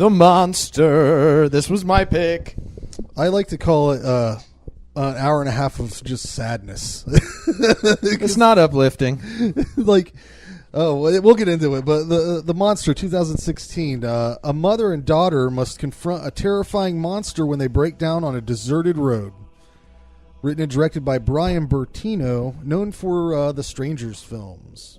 The Monster. This was my pick. I like to call it an hour and a half of just sadness. It's not uplifting. Like, we'll get into it. But the Monster, 2016. A mother and daughter must confront a terrifying monster when they break down on a deserted road. Written and directed by Brian Bertino, known for the Strangers films.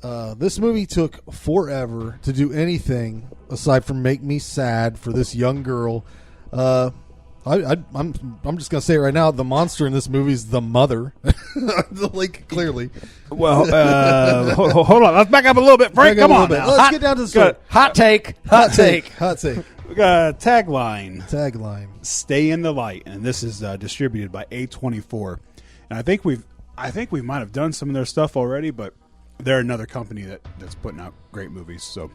This movie took forever to do anything aside from make me sad for this young girl. I'm just gonna say it right now. The monster in this movie is the mother, like clearly. Well, hold on. Let's back up a little bit, Frank. Come on, now. Let's get down to the story. Hot take. Hot take. We got a tagline. Stay in the light, and this is distributed by A24. And I think we might have done some of their stuff already, but they're another company that's putting out great movies. So,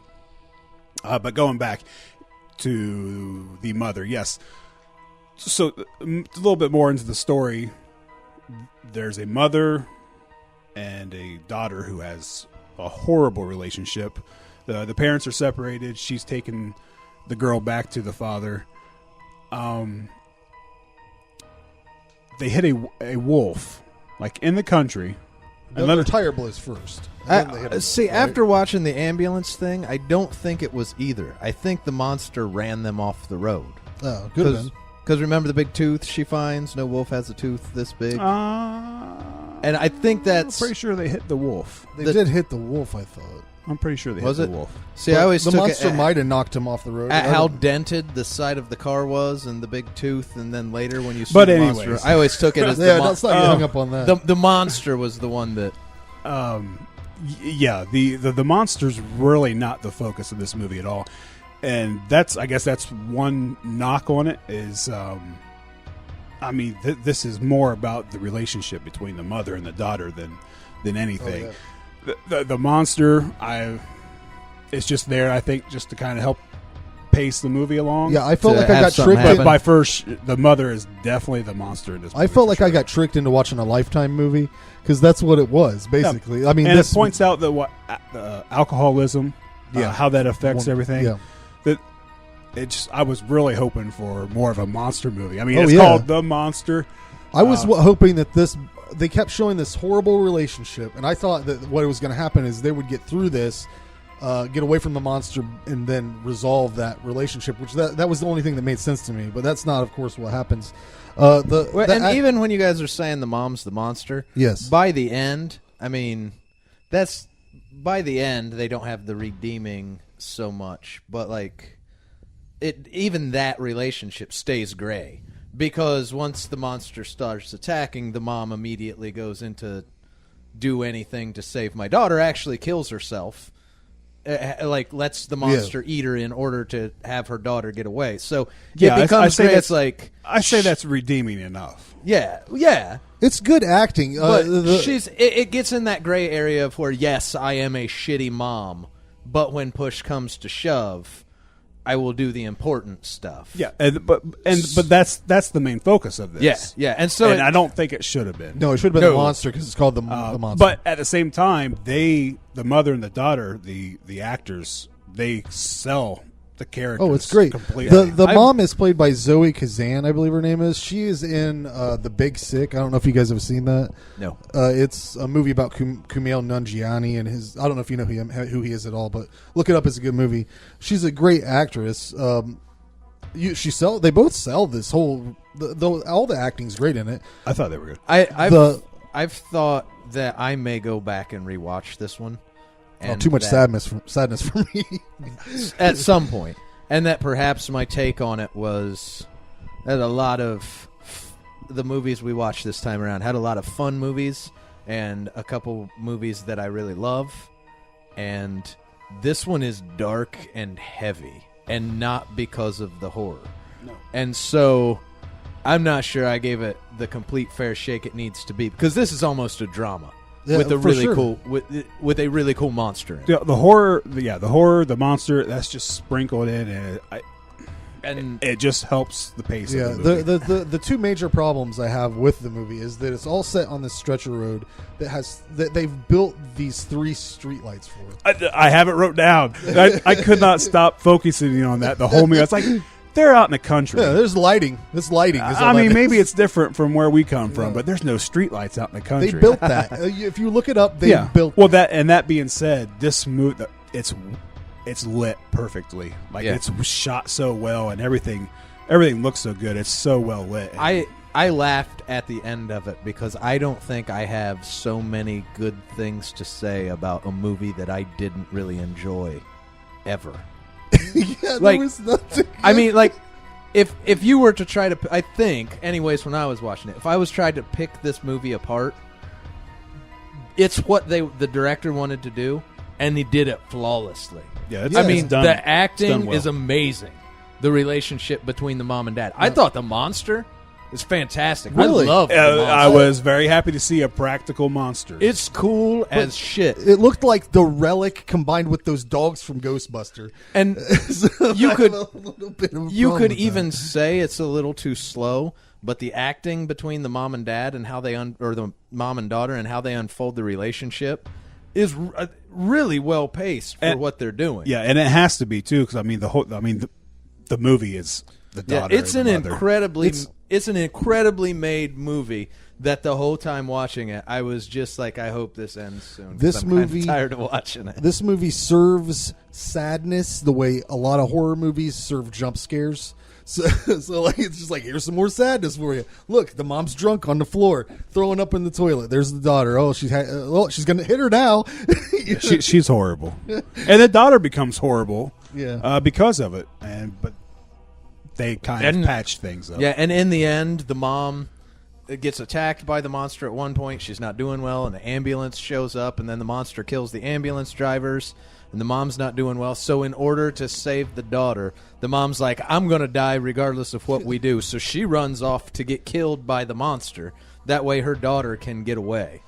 but going back to the mother, yes. So a little bit more into the story. There's a mother and a daughter who has a horrible relationship. The parents are separated. She's taken the girl back to the father. They hit a wolf, like in the country. Another tire blows first. After watching the ambulance thing, I don't think it was either. I think the monster ran them off the road. Oh, good. Because remember the big tooth she finds? No wolf has a tooth this big. And I think that's... I'm pretty sure they hit the wolf. They did hit the wolf, I thought. I'm pretty sure they hit the wolf. See, I always the took monster it might have knocked him off the road. At how dented the side of the car was and the big tooth, and then later when you see the monster, I always took it as let's not get hung up on that. The monster was the one that... the monster's really not the focus of this movie at all. And I guess that's one knock on it is... this is more about the relationship between the mother and the daughter than anything. Oh, yeah. The monster, it's just there, I think, just to kind of help pace the movie along. Yeah, I felt like I got tricked. But by first, the mother is definitely the monster in this movie. I felt like I got tricked into watching a Lifetime movie because that's what it was, basically. Yeah. It points out the alcoholism, how that affects everything. Yeah. I was really hoping for more of a monster movie. I mean, it's called The Monster. I was hoping that they kept showing this horrible relationship, and I thought that what was going to happen is they would get through this, get away from the monster, and then resolve that relationship, which that was the only thing that made sense to me. But that's not, of course, what happens. Even when you guys are saying the mom's the monster, yes. By the end, they don't have the redeeming so much, but even that relationship stays gray. Because once the monster starts attacking, the mom immediately goes into do anything to save my daughter, actually kills herself, lets the monster eat her in order to have her daughter get away. So it becomes gray. It's like... I say that's redeeming enough. Yeah. It's good acting. But it gets in that gray area of where, yes, I am a shitty mom, but when push comes to shove... I will do the important stuff. Yeah, but that's the main focus of this. Yeah, and I don't think it should have been. No, it should have been the monster because it's called the monster. But at the same time, the mother and the daughter, the actors, they sell the characters. Oh, it's great. Completely. The mom is played by Zoe Kazan, I believe her name is. She is in The Big Sick. I don't know if you guys have seen that. No. It's a movie about Kumail Nanjiani and his. I don't know if you know who he is at all, but look it up. It's a good movie. She's a great actress. They both sell this whole. All the acting's great in it. I thought they were good. I've thought that I may go back and rewatch this one. Too much sadness for me. At some point. And that perhaps my take on it was that a lot of the movies we watched this time around had a lot of fun movies and a couple movies that I really love. And this one is dark and heavy, and not because of the horror. No. And so I'm not sure I gave it the complete fair shake it needs to be, because this is almost a drama. With a really cool with a really cool monster in it. The horror, the monster, that's just sprinkled in, and And it just helps the pace Yeah, of the movie. the two major problems I have with the movie is that it's all set on this stretch of road that they've built these 3 streetlights for. I have it wrote down. I could not stop focusing on that the whole movie. It's like they're out in the country. Yeah, there's lighting. This lighting is. I mean, maybe it's different from where we come from, but there's no streetlights out in the country. They built that. If you look it up, they built. Well, that being said, this movie it's lit perfectly. Like it's shot so well, and everything looks so good. It's so well lit. I laughed at the end of it because I don't think I have so many good things to say about a movie that I didn't really enjoy ever. Yeah, there was nothing. I mean, like, if you were to try to, I think, anyways, when I was watching it, if I was trying to pick this movie apart, it's what the director wanted to do, and he did it flawlessly. Yeah, I mean, it's done, the acting well. is amazing. The relationship between the mom and dad. I thought the monster is fantastic. Really? I love the monster. I was very happy to see a practical monster. It's cool as shit. It looked like the relic combined with those dogs from Ghostbuster. And So you I could have a little bit of a you problem could with even that. say it's a little too slow, but the acting between the mom and dad and how they or the mom and daughter and how they unfold the relationship is really well paced for what they're doing. Yeah, and it has to be too, because I mean the movie is the daughter. It's and an the mother. incredibly made movie that the whole time watching it, I was just like, I hope this ends soon. 'Cause This I'm kinda movie- tired of watching it. This movie serves sadness the way a lot of horror movies serve jump scares. So like it's just like, here's some more sadness for you. Look, the mom's drunk on the floor, throwing up in the toilet. There's the daughter. Oh, she's gonna hit her now. She's horrible, and the daughter becomes horrible. Yeah. Because of it, but they kind of patch things up. Yeah, and in the end, the mom gets attacked by the monster at one point. She's not doing well, and the ambulance shows up, and then the monster kills the ambulance drivers, and the mom's not doing well. So in order to save the daughter, the mom's like, I'm going to die regardless of what we do. So she runs off to get killed by the monster. That way her daughter can get away.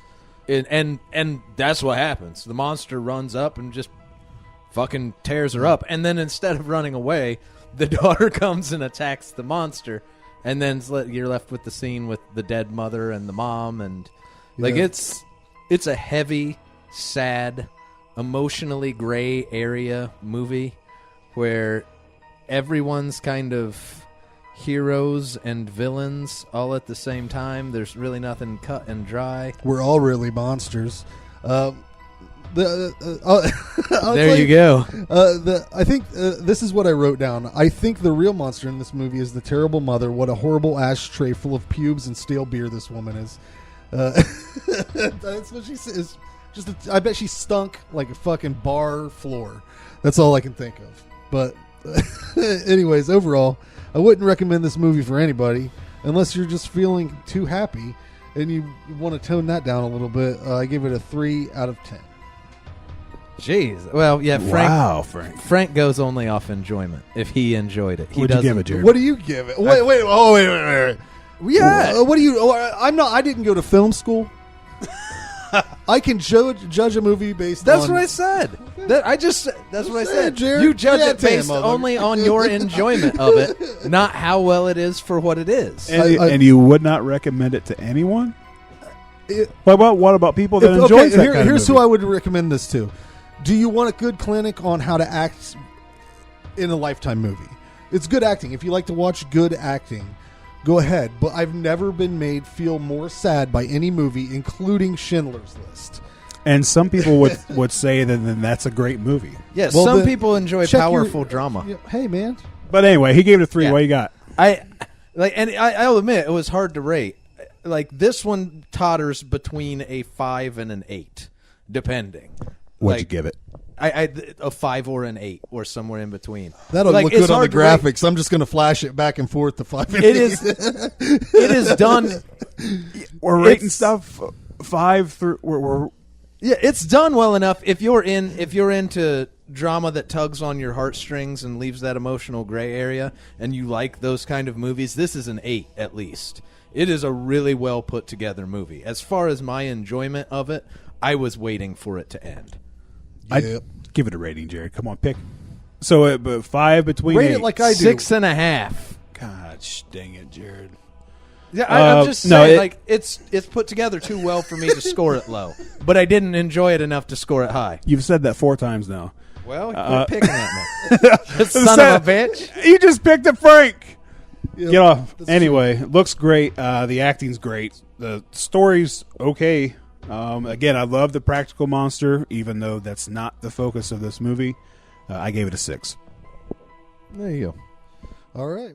And that's what happens. The monster runs up and just fucking tears her up. And then instead of running away, the daughter comes and attacks the monster. And then you're left with the scene with the dead mother and the mom. And like it's a heavy, sad, emotionally gray area movie where everyone's kind of heroes and villains all at the same time. There's really nothing cut and dry. We're all really monsters. There You go. I think this is what I wrote down. I think the real monster in this movie is the terrible mother. What a horrible ashtray full of pubes and stale beer this woman is. That's what she says. I bet she stunk like a fucking bar floor. That's all I can think of. But anyways, overall, I wouldn't recommend this movie for anybody unless you're just feeling too happy and you want to tone that down a little bit. I give it a 3 out of 10. Jeez. Well, yeah, Wow, Frank. Frank goes only off enjoyment if he enjoyed it. He What'd you give doesn't- it, Jared? What do you give it? Wait. Yeah. What do you? I'm not. I didn't go to film school. I can judge a movie based That's on. what I said. That's what I said. Jared. You judge Yeah, it based mother. only on your enjoyment of it, not how well it is for what it is. And you would not recommend it to anyone? It- What about people that enjoy that kind of Here's movie? who I would recommend this to. Do you want a good clinic on how to act in a Lifetime movie? It's good acting. If you like to watch good acting, go ahead. But I've never been made feel more sad by any movie, including Schindler's List. And some people would say that then that's a great movie. Yes, Well, some then people enjoy check powerful your- drama. Hey, man. But anyway, he gave it a 3. Yeah. What you got? I'll admit it was hard to rate. Like this one totters between a 5 and an 8, depending. What'd you give it? A 5 or an 8 or somewhere in between. That'll Like, look it's good on the hard to rate. graphics. I'm just going to flash it back and forth to 5 and It 8. is. It is done. We're rating It's- stuff 5 through. We're Yeah, it's done well enough. If you're into drama that tugs on your heartstrings and leaves that emotional gray area, and you like those kind of movies, this is an 8 at least. It is a really well put together movie. As far as my enjoyment of it, I was waiting for it to end. I'd give it a rating, Jared. Come on, pick. So, but 5 between Rate 8. it like I do. 6.5. God dang it, Jared. Yeah, I'm just saying, no, like it's put together too well for me to score it low, but I didn't enjoy it enough to score it high. You've said that 4 times now. Well, quit picking at me, son of a bitch. You just picked it, Frank. Yep, Get off. that's Anyway, it looks great. The acting's great. The story's okay. Again, I love the practical monster, even though that's not the focus of this movie. I gave it a 6. There you go. All right.